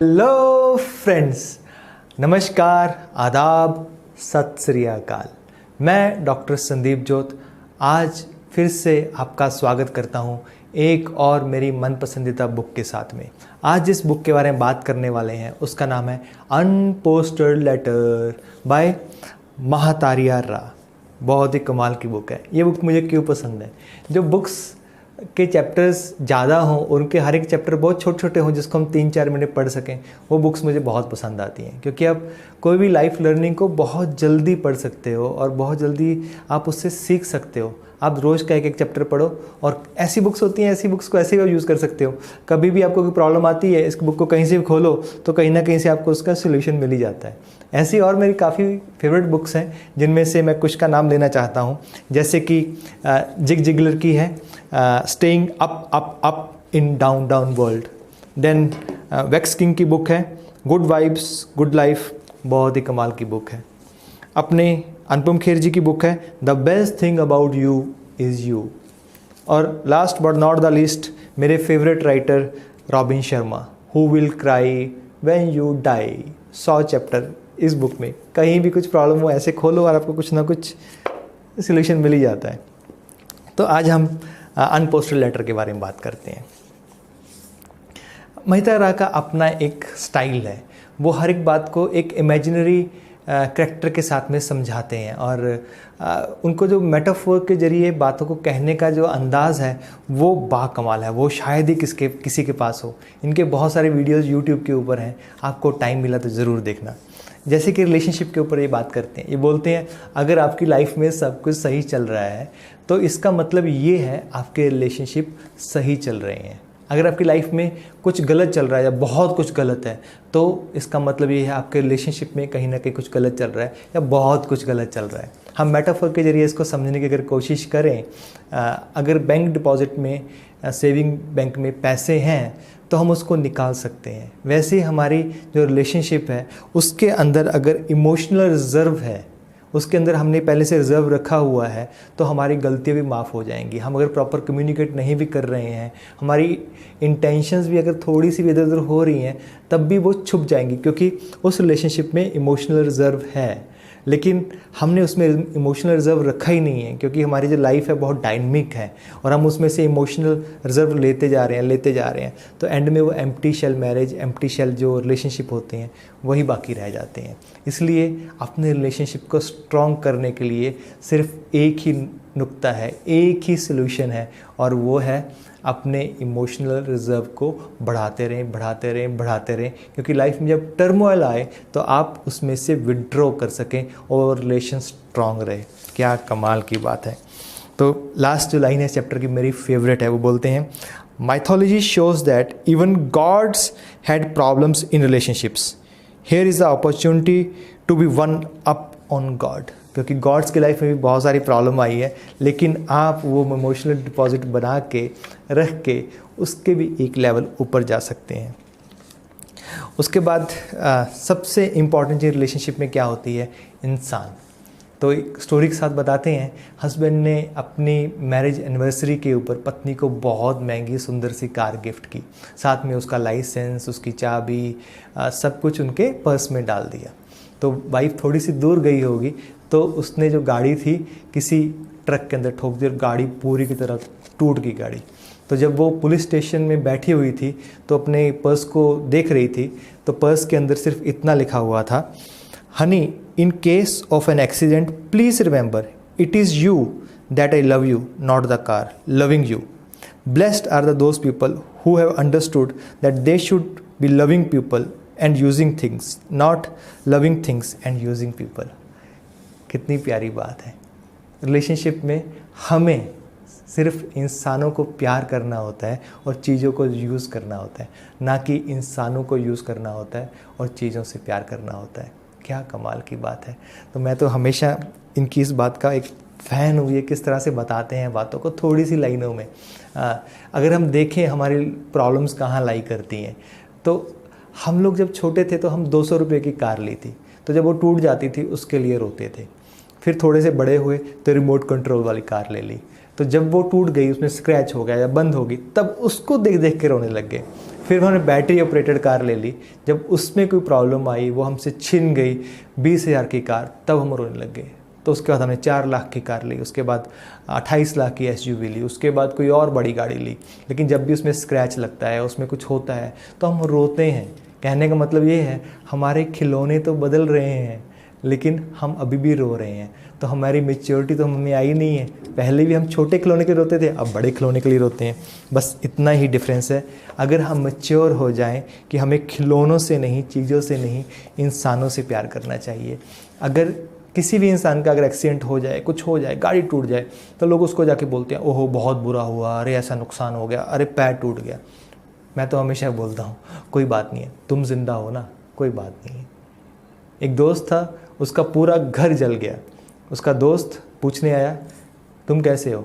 Hello friends, नमस्कार, आदाब, सत श्री अकाल। मैं डॉक्टर संदीप जोत आज फिर से आपका स्वागत करता हूं एक और मेरी मन पसंदीदा बुक के साथ में। आज जिस बुक के बारे में बात करने वाले हैं उसका नाम है अनपोस्टेड लेटर बाय महातारिया रा। बहुत ही कमाल की बुक है। ये बुक मुझे क्यों पसंद है? जो बुक्स के चैप्टर्स ज़्यादा हों, उनके हर एक चैप्टर बहुत छोटे छोटे हों जिसको हम 3-4 मिनट पढ़ सकें, वो बुक्स मुझे बहुत पसंद आती हैं। क्योंकि आप कोई भी लाइफ लर्निंग को बहुत जल्दी पढ़ सकते हो और बहुत जल्दी आप उससे सीख सकते हो। आप रोज़ का एक चैप्टर पढ़ो और ऐसी बुक्स होती हैं, ऐसी बुक्स को ऐसे भी यूज़ कर सकते हो। कभी भी आपको कोई प्रॉब्लम आती है, इस बुक को कहीं से भी खोलो तो कहीं ना कहीं से आपको उसका सोल्यूशन मिल ही जाता है। ऐसी और मेरी काफ़ी फेवरेट बुक्स हैं जिनमें से मैं कुछ का नाम लेना चाहता हूँ। जैसे कि जिग जिगलर की है staying up up up in down down world. Then Vex King की बुक है गुड वाइब्स गुड लाइफ, बहुत ही कमाल की बुक है। अपने अनुपम खेर जी की बुक है the best thing about you is you. और last but not the least मेरे favourite writer Robin Sharma, who will cry when you die. 100 chapter इस बुक में। कहीं भी कुछ प्रॉब्लम हो ऐसे खोलो और आपको कुछ ना कुछ सल्यूशन मिल ही जाता है। तो आज हम अनपोस्टेड लेटर के बारे में बात करते हैं। महितारा का अपना एक स्टाइल है। वो हर एक बात को एक इमेजिनरी कैरेक्टर के साथ में समझाते हैं और उनको जो मेटाफोर के जरिए बातों को कहने का जो अंदाज़ है वो बाकमाल है। वो शायद ही किसी के पास हो। इनके बहुत सारे वीडियोस यूट्यूब के ऊपर हैं, आपको टाइम मिला तो ज़रूर देखना। जैसे कि रिलेशनशिप के ऊपर ये बात करते हैं। ये बोलते हैं अगर आपकी लाइफ में सब कुछ सही चल रहा है तो इसका मतलब ये है आपके रिलेशनशिप सही चल रहे हैं। अगर आपकी लाइफ में कुछ गलत चल रहा है या बहुत कुछ गलत है तो इसका मतलब ये है आपके रिलेशनशिप में कहीं ना कहीं कुछ गलत चल रहा है या बहुत कुछ गलत चल रहा है। हम मेटाफोर के जरिए इसको समझने की अगर कोशिश करें, अगर बैंक डिपॉजिट में सेविंग बैंक में पैसे हैं तो हम उसको निकाल सकते हैं। वैसे ही हमारी जो रिलेशनशिप है उसके अंदर अगर इमोशनल रिजर्व है, उसके अंदर हमने पहले से रिजर्व रखा हुआ है तो हमारी गलतियाँ भी माफ़ हो जाएंगी। हम अगर प्रॉपर कम्युनिकेट नहीं भी कर रहे हैं, हमारी इंटेंशंस भी अगर थोड़ी सी भी इधर उधर हो रही हैं तब भी वो छुप जाएंगी क्योंकि उस रिलेशनशिप में इमोशनल रिजर्व है। लेकिन हमने उसमें इमोशनल रिजर्व रखा ही नहीं है क्योंकि हमारी जो लाइफ है बहुत डायनामिक है और हम उसमें से इमोशनल रिजर्व लेते जा रहे हैं तो एंड में वो empty shell marriage, empty shell जो रिलेशनशिप होते हैं वही बाकी रह जाते हैं। इसलिए अपने रिलेशनशिप को स्ट्रॉन्ग करने के लिए सिर्फ एक ही नुक्ता है, एक ही सलूशन है और वो है अपने इमोशनल रिजर्व को बढ़ाते रहें क्योंकि लाइफ में जब टर्मोइल आए तो आप उसमें से विड्रॉ कर सकें और रिलेशन स्ट्रॉन्ग रहे। क्या कमाल की बात है। तो लास्ट जो लाइन है चैप्टर की मेरी फेवरेट है। वो बोलते हैं mythology shows that even gods had problems in relationships, here is the opportunity to be one up on God. क्योंकि गॉड्स की लाइफ में भी बहुत सारी प्रॉब्लम आई है लेकिन आप वो इमोशनल डिपॉजिट बना के रख के उसके भी एक लेवल ऊपर जा सकते हैं। उसके बाद सबसे इम्पॉर्टेंट चीज़ रिलेशनशिप में क्या होती है? इंसान। तो एक स्टोरी के साथ बताते हैं। हस्बैंड ने अपनी मैरिज एनिवर्सरी के ऊपर पत्नी को बहुत महंगी सुंदर सी कार गिफ्ट की, साथ में उसका लाइसेंस, उसकी चाबी, सब कुछ उनके पर्स में डाल दिया। तो वाइफ थोड़ी सी दूर गई होगी तो उसने जो गाड़ी थी किसी ट्रक के अंदर ठोक दी और गाड़ी पूरी की तरह टूट गई गाड़ी। तो जब वो पुलिस स्टेशन में बैठी हुई थी तो अपने पर्स को देख रही थी तो पर्स के अंदर सिर्फ इतना लिखा हुआ था, honey in case of an accident please remember it is you that I love you not the car loving you. Blessed are the those people who have understood that they should be loving people and using things, not loving things and using people. कितनी प्यारी बात है। Relationship में हमें सिर्फ इंसानों को प्यार करना होता है और चीज़ों को यूज़ करना होता है, ना कि इंसानों को यूज़ करना होता है और चीज़ों से प्यार करना होता है। क्या कमाल की बात है। तो मैं तो हमेशा इनकी इस बात का एक फ़ैन हूँ। ये किस तरह से बताते हैं बातों को थोड़ी सी लाइनों में। अगर हम देखें हमारी प्रॉब्लम्स कहाँ लाई करती हैं, तो हम लोग जब छोटे थे तो हम 200 रुपये की कार ली थी, तो जब वो टूट जाती थी उसके लिए रोते थे। फिर थोड़े से बड़े हुए तो रिमोट कंट्रोल वाली कार ले ली, तो जब वो टूट गई, उसमें स्क्रैच हो गया या बंद हो गई, तब उसको देख देख के रोने लग गए। फिर हमने बैटरी ऑपरेटेड कार ले ली। जब उसमें कोई प्रॉब्लम आई, वो हमसे छिन गई 20,000 की कार, तब हम रोने लग गए। तो उसके बाद हमने 4 लाख की कार ली, उसके बाद 28 लाख की SUV ली, उसके बाद कोई और बड़ी गाड़ी ली। लेकिन जब भी उसमें स्क्रैच लगता है, उसमें कुछ होता है, तो हम रोते हैं। कहने का मतलब ये है, हमारे खिलौने तो बदल रहे हैं लेकिन हम अभी भी रो रहे हैं। तो हमारी मैच्योरिटी तो हमें आई नहीं है। पहले भी हम छोटे खिलौने के लिए रोते थे, अब बड़े खिलौने के लिए रोते हैं। बस इतना ही डिफरेंस है। अगर हम मैच्योर हो जाएं कि हमें खिलौनों से नहीं, चीज़ों से नहीं, इंसानों से प्यार करना चाहिए। अगर किसी भी इंसान का अगर एक्सीडेंट हो जाए, कुछ हो जाए, गाड़ी टूट जाए, तो लोग उसको जाके बोलते हैं, ओहो बहुत बुरा हुआ, अरे ऐसा नुकसान हो गया, अरे पैर टूट गया। मैं तो हमेशा बोलता हूँ, कोई बात नहीं है, तुम जिंदा हो ना, कोई बात नहीं है। एक दोस्त था, उसका पूरा घर जल गया। उसका दोस्त पूछने आया, तुम कैसे हो?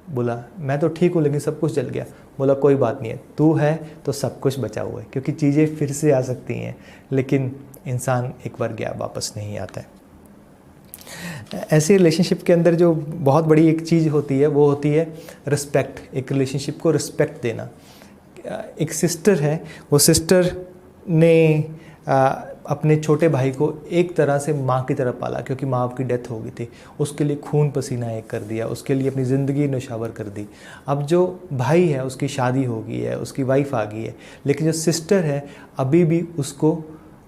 बोला मैं तो ठीक हूँ लेकिन सब कुछ जल गया। बोला कोई बात नहीं है, तू है तो सब कुछ बचा हुआ है, क्योंकि चीज़ें फिर से आ सकती हैं, लेकिन इंसान एक बार गया वापस नहीं आता है। ऐसे रिलेशनशिप के अंदर जो बहुत बड़ी एक चीज़ होती है, वो होती है रिस्पेक्ट। एक रिलेशनशिप को रिस्पेक्ट देना। एक सिस्टर है, वो सिस्टर ने अपने छोटे भाई को एक तरह से माँ की तरह पाला, क्योंकि माँ की डेथ हो गई थी। उसके लिए खून पसीना एक कर दिया, उसके लिए अपनी ज़िंदगी नौशावर कर दी। अब जो भाई है उसकी शादी हो गई है, उसकी वाइफ आ गई है, लेकिन जो सिस्टर है अभी भी उसको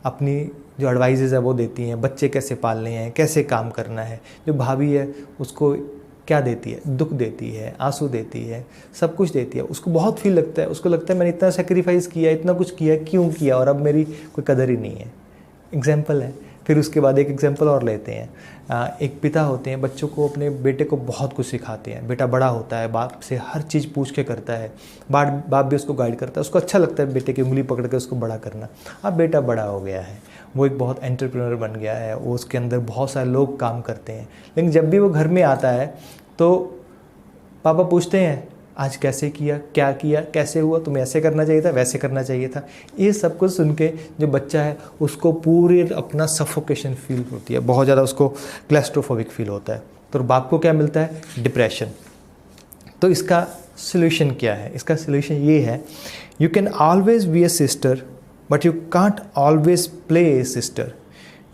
अपनी जो एडवाइजेज़ है वो देती हैं, बच्चे कैसे पालने हैं, कैसे काम करना है। जो भाभी है उसको क्या देती है? दुख देती है, आंसू देती है, सब कुछ देती है। उसको बहुत फील लगता है, उसको लगता है मैंने इतना सेक्रीफाइस किया, इतना कुछ किया, क्यों किया, और अब मेरी कोई कदर ही नहीं है। एग्जाम्पल है। फिर उसके बाद एक एग्जाम्पल और लेते हैं। एक पिता होते हैं, बच्चों को, अपने बेटे को बहुत कुछ सिखाते हैं। बेटा बड़ा होता है, बाप से हर चीज़ पूछ के करता है, बाप भी उसको गाइड करता है। उसको अच्छा लगता है बेटे की उंगली पकड़ के उसको बड़ा करना। अब बेटा बड़ा हो गया है, वो एक बहुत एंटरप्रेन्योर बन गया है, वो उसके अंदर बहुत सारे लोग काम करते हैं। लेकिन जब भी वो घर में आता है तो पापा पूछते हैं आज कैसे किया, क्या किया, कैसे हुआ, तुम्हें ऐसे करना चाहिए था, वैसे करना चाहिए था। ये सब कुछ सुन के जो बच्चा है उसको पूरे अपना सफोकेशन फील होती है, बहुत ज़्यादा उसको क्लैस्ट्रोफोबिक फील होता है। तो बाप को क्या मिलता है? डिप्रेशन। तो इसका सोल्यूशन क्या है? इसका सोल्यूशन ये है, you can always be a sister but you can't always play a sister.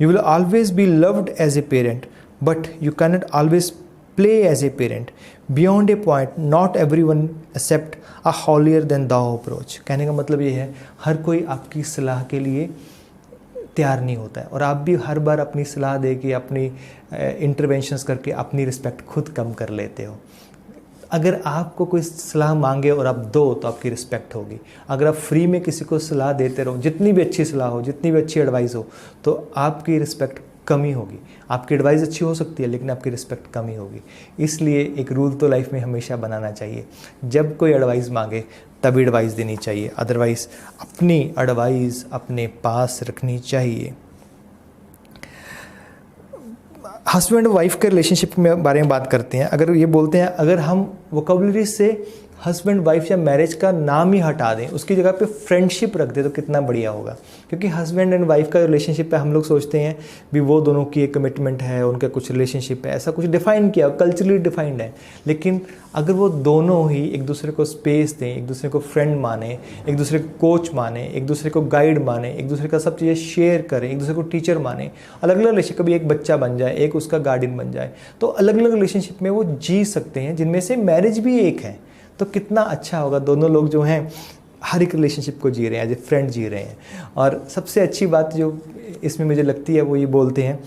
You will always be loved as a parent but you cannot always play as a parent. Beyond a point, not everyone accept a holier than thou approach. कहने का मतलब ये है, हर कोई आपकी सलाह के लिए तैयार नहीं होता है, और आप भी हर बार अपनी सलाह दे के, अपनी इंटरवेंशंस करके अपनी रिस्पेक्ट खुद कम कर लेते हो। अगर आपको कोई सलाह मांगे और आप दो तो आपकी रिस्पेक्ट होगी। अगर आप फ्री में किसी को सलाह देते रहो, जितनी भी अच्छी सलाह हो, जितनी भी अच्छी एडवाइस हो, तो आपकी रिस्पेक्ट कमी होगी। आपकी एडवाइस अच्छी हो सकती है लेकिन आपकी रिस्पेक्ट कमी होगी। इसलिए एक रूल तो लाइफ में हमेशा बनाना चाहिए, जब कोई एडवाइस मांगे तब एडवाइस देनी चाहिए, अदरवाइज अपनी एडवाइस अपने पास रखनी चाहिए। हस्बैंड वाइफ के रिलेशनशिप में बारे में बात करते हैं। अगर ये बोलते हैं, अगर हम वोकैबुलरी से हस्बैंड वाइफ या मैरिज का नाम ही हटा दें, उसकी जगह पे फ्रेंडशिप रख दें, तो कितना बढ़िया होगा। क्योंकि हस्बैंड एंड वाइफ का रिलेशनशिप है, हम लोग सोचते हैं भी वो दोनों की एक कमिटमेंट है, उनका कुछ रिलेशनशिप है, ऐसा कुछ डिफाइन किया, कल्चरली डिफाइंड है। लेकिन अगर वो दोनों ही एक दूसरे को स्पेस दें, एक दूसरे को फ्रेंड माने, एक दूसरे को कोच माने, एक दूसरे को गाइड माने, एक दूसरे का सब चीज़ें शेयर करें, एक दूसरे को टीचर माने, अलग अलग रिलेशन, कभी एक बच्चा बन जाए, एक उसका गार्डियन बन जाए, तो अलग अलग रिलेशनशिप में वो जी सकते हैं, जिनमें से मैरिज भी एक है। तो कितना अच्छा होगा, दोनों लोग जो हैं हर एक रिलेशनशिप को जी रहे हैं, एज ए फ्रेंड जी रहे हैं। और सबसे अच्छी बात जो इसमें मुझे लगती है वो ये बोलते हैं,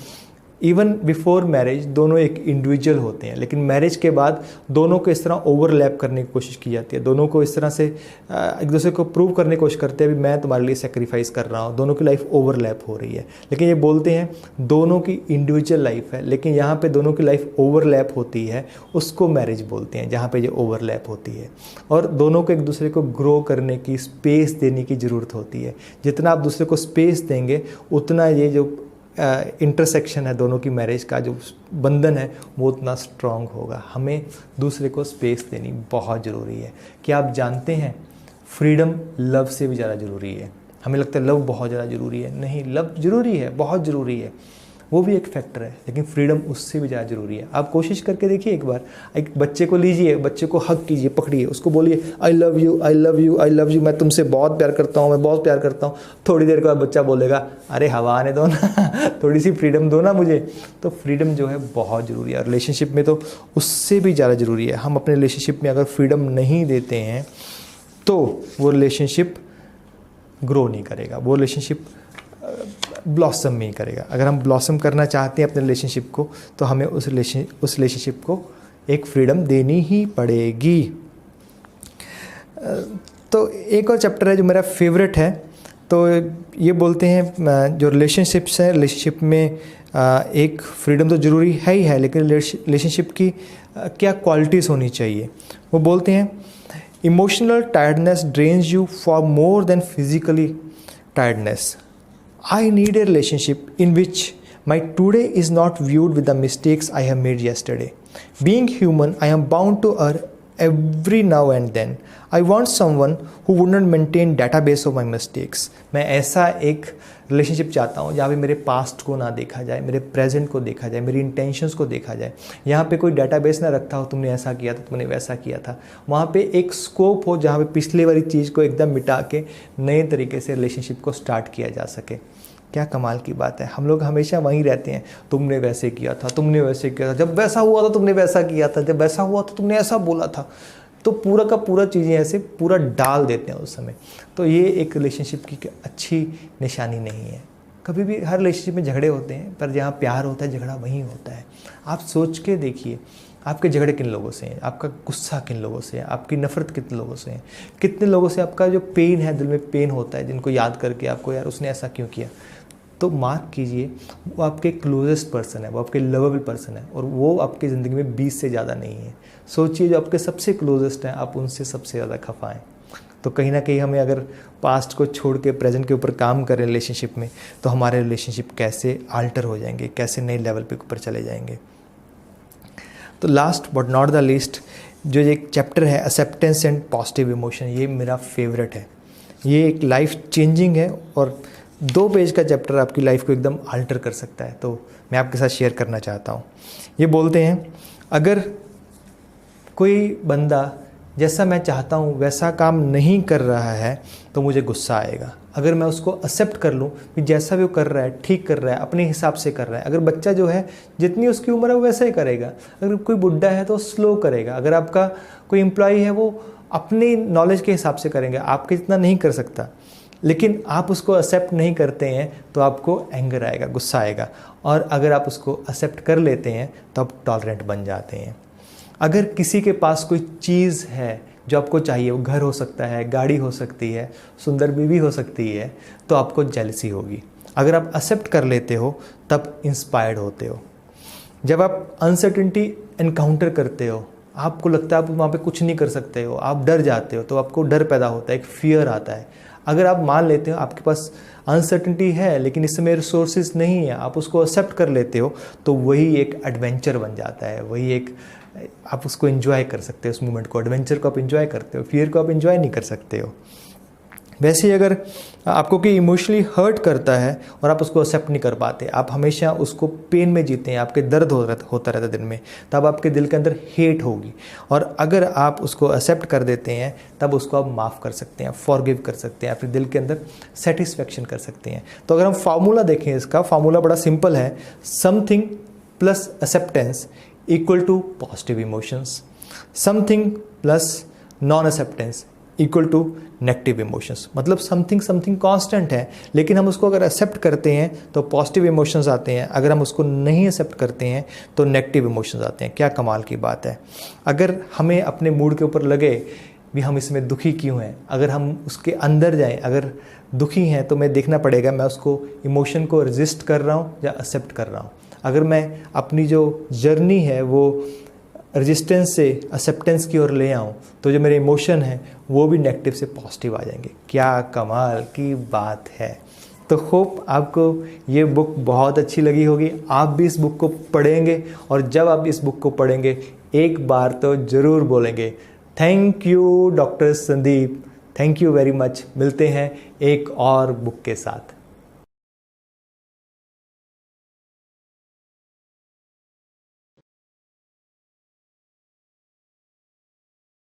इवन बिफोर मैरिज दोनों एक इंडिविजुअल होते हैं, लेकिन मैरिज के बाद दोनों को इस तरह ओवरलैप करने की कोशिश की जाती है। दोनों को इस तरह से एक दूसरे को प्रूव करने की कोशिश करते हैं, भी मैं तुम्हारे लिए सेक्रीफाइस कर रहा हूँ। दोनों की लाइफ ओवरलैप हो रही है, लेकिन ये बोलते हैं दोनों की इंडिविजुअल लाइफ है, लेकिन यहाँ पे दोनों की लाइफ ओवरलैप होती है, उसको मैरिज बोलते हैं, जहाँ पे ये ओवरलैप होती है। और दोनों को एक दूसरे को ग्रो करने की, स्पेस देने की ज़रूरत होती है। जितना आप दूसरे को स्पेस देंगे, उतना ये जो इंटरसेक्शन है दोनों की, मैरिज का जो बंधन है, वो उतना स्ट्रॉन्ग होगा। हमें दूसरे को स्पेस देनी बहुत ज़रूरी है। क्या आप जानते हैं, फ्रीडम लव से भी ज़्यादा ज़रूरी है। हमें लगता है लव बहुत ज़्यादा ज़रूरी है, नहीं, लव ज़रूरी है, बहुत ज़रूरी है। वो भी एक फैक्टर है, लेकिन फ्रीडम उससे भी ज़्यादा ज़रूरी है। आप कोशिश करके देखिए एक बार, एक बच्चे को लीजिए, बच्चे को हग कीजिए, पकड़िए, उसको बोलिए आई love you, I love you, I love you, मैं तुमसे बहुत प्यार करता हूँ, मैं बहुत प्यार करता हूँ। थोड़ी देर के बाद बच्चा बोलेगा अरे हवा आने दो ना थोड़ी सी फ्रीडम दो ना मुझे। तो फ्रीडम जो है बहुत ज़रूरी है, और रिलेशनशिप में तो उससे भी ज़्यादा ज़रूरी है। हम अपने रिलेशनशिप में अगर फ्रीडम नहीं देते हैं तो वो रिलेशनशिप ग्रो नहीं करेगा, वो रिलेशनशिप ब्लॉसम नहीं करेगा। अगर हम ब्लॉसम करना चाहते हैं अपने रिलेशनशिप को, तो हमें उस रिलेशनशिप को एक फ्रीडम देनी ही पड़ेगी। तो एक और चैप्टर है जो मेरा फेवरेट है। तो ये बोलते हैं जो रिलेशनशिप्स हैं, रिलेशनशिप में एक फ्रीडम तो ज़रूरी है ही है, लेकिन रिलेशनशिप की क्या क्वालिटीज़ होनी चाहिए। वो बोलते हैं emotional tiredness drains you for more than physically tiredness. I need a relationship in which my today is not viewed with the mistakes I have made yesterday. Being human, I am bound to err every now and then. I want someone who would not maintain database of my mistakes. मैं ऐसा एक relationship चाहता हूँ जहाँ पे मेरे past को ना देखा जाए, मेरे प्रेजेंट को देखा जाए, मेरी इंटेंशंस को देखा जाए। यहाँ पे कोई डेटाबेस ना रखता हो, तुमने ऐसा किया था, तुमने वैसा किया था। वहाँ पे एक स्कोप हो जहाँ पे पिछले वाली चीज़ को एकदम मिटा के नए तरीके से रिलेशनशिप को स्टार्ट किया जा सके। क्या कमाल की बात है। हम लोग हमेशा वहीं रहते हैं, तुमने वैसे किया था, तुमने वैसे किया था, जब वैसा हुआ था तुमने वैसा किया था, जब वैसा हुआ तो तुमने ऐसा बोला था। तो पूरा का पूरा चीज़ें ऐसे पूरा डाल देते हैं उस समय। तो ये एक रिलेशनशिप की अच्छी निशानी नहीं है। कभी भी हर रिलेशनशिप में झगड़े होते हैं, पर जहाँ प्यार होता है झगड़ा वहीं होता है। आप सोच के देखिए, आपके झगड़े किन लोगों से हैं, आपका गुस्सा किन लोगों से है, आपकी नफ़रत कितने लोगों से है, कितने लोगों से आपका जो पेन है, दिल में पेन होता है, जिनको याद करके आपको यार उसने ऐसा क्यों किया। तो मार्क कीजिए, वो आपके क्लोजेस्ट पर्सन है, वो आपके लवेबल पर्सन है, और वो आपकी ज़िंदगी में 20 से ज़्यादा नहीं है। सोचिए जो आपके सबसे क्लोजेस्ट हैं, आप उनसे सबसे ज़्यादा खफा हैं। तो कहीं ना कहीं हमें अगर पास्ट को छोड़ के प्रेजेंट के ऊपर काम करें रिलेशनशिप में, तो हमारे रिलेशनशिप कैसे आल्टर हो जाएंगे, कैसे नए लेवल पे ऊपर चले जाएंगे। तो last but not the least जो एक चैप्टर है एक्सेप्टेंस एंड पॉजिटिव इमोशन, ये मेरा फेवरेट है। ये एक लाइफ चेंजिंग है, और 2 पेज का चैप्टर आपकी लाइफ को एकदम आल्टर कर सकता है। तो मैं आपके साथ शेयर करना चाहता हूँ। ये बोलते हैं अगर कोई बंदा जैसा मैं चाहता हूँ वैसा काम नहीं कर रहा है तो मुझे गुस्सा आएगा। अगर मैं उसको एक्सेप्ट कर लूँ कि जैसा भी वो कर रहा है ठीक कर रहा है, अपने हिसाब से कर रहा है। अगर बच्चा जो है जितनी उसकी उम्र है वो वैसा ही करेगा। अगर कोई बुढ़ा है तो स्लो करेगा। अगर आपका कोई एम्प्लॉई है वो अपनी नॉलेज के हिसाब से करेंगे, आपके जितना नहीं कर सकता। लेकिन आप उसको एक्सेप्ट नहीं करते हैं तो आपको एंगर आएगा, गुस्सा आएगा। और अगर आप उसको एक्सेप्ट कर लेते हैं तो आप टॉलरेंट बन जाते हैं। अगर किसी के पास कोई चीज़ है जो आपको चाहिए, वो घर हो सकता है, गाड़ी हो सकती है, सुंदर बीवी हो सकती है, तो आपको जेलसी होगी। अगर आप एक्सेप्ट कर लेते हो तब इंस्पायर्ड होते हो। जब आप अनसर्टेनिटी एनकाउंटर करते हो, आपको लगता है आप वहाँ पे कुछ नहीं कर सकते हो, आप डर जाते हो, तो आपको डर पैदा होता है, एक फियर आता है। अगर आप मान लेते हो आपके पास अनसर्टेनिटी है लेकिन इस समय रिसोर्सेज नहीं है, आप उसको एक्सेप्ट कर लेते हो, तो वही एक एडवेंचर बन जाता है। वही एक आप उसको एंजॉय कर सकते हो, उस मोमेंट को, एडवेंचर को आप एंजॉय करते हो, फियर को आप एंजॉय नहीं कर सकते हो। वैसे ही अगर आपको कोई इमोशनली हर्ट करता है और आप उसको एक्सेप्ट नहीं कर पाते, आप हमेशा उसको पेन में जीते हैं, आपके दर्द होता रहता है दिन में, तब आपके दिल के अंदर हेट होगी। और अगर आप उसको एक्सेप्ट कर देते हैं तब उसको आप माफ़ कर सकते हैं, फॉरगिव कर सकते हैं, अपने दिल के अंदर सेटिस्फेक्शन कर सकते हैं। तो अगर हम फार्मूला देखें, इसका फार्मूला बड़ा सिंपल है। Something plus acceptance equal to positive emotions, something plus non acceptance equal to negative emotions. मतलब समथिंग कांस्टेंट है, लेकिन हम उसको अगर एक्सेप्ट करते हैं तो पॉजिटिव इमोशंस आते हैं, अगर हम उसको नहीं एक्सेप्ट करते हैं तो नेगेटिव इमोशंस आते हैं। क्या कमाल की बात है। अगर हमें अपने मूड के ऊपर लगे भी हम इसमें दुखी क्यों हैं, अगर हम उसके अंदर जाएं, अगर दुखी हैं तो मैं देखना पड़ेगा मैं उसको इमोशन को रेजिस्ट कर रहा हूँ या एक्सेप्ट कर रहा हूँ। अगर मैं अपनी जो जर्नी है वो रेजिस्टेंस से एक्सेप्टेंस की ओर ले आऊँ तो जो मेरे इमोशन हैं वो भी नेगेटिव से पॉजिटिव आ जाएंगे। क्या कमाल की बात है। तो होप आपको ये बुक बहुत अच्छी लगी होगी। आप भी इस बुक को पढ़ेंगे, और जब आप इस बुक को पढ़ेंगे एक बार तो ज़रूर बोलेंगे thank you doctor Sandeep, thank you very much. मिलते हैं एक और बुक के साथ।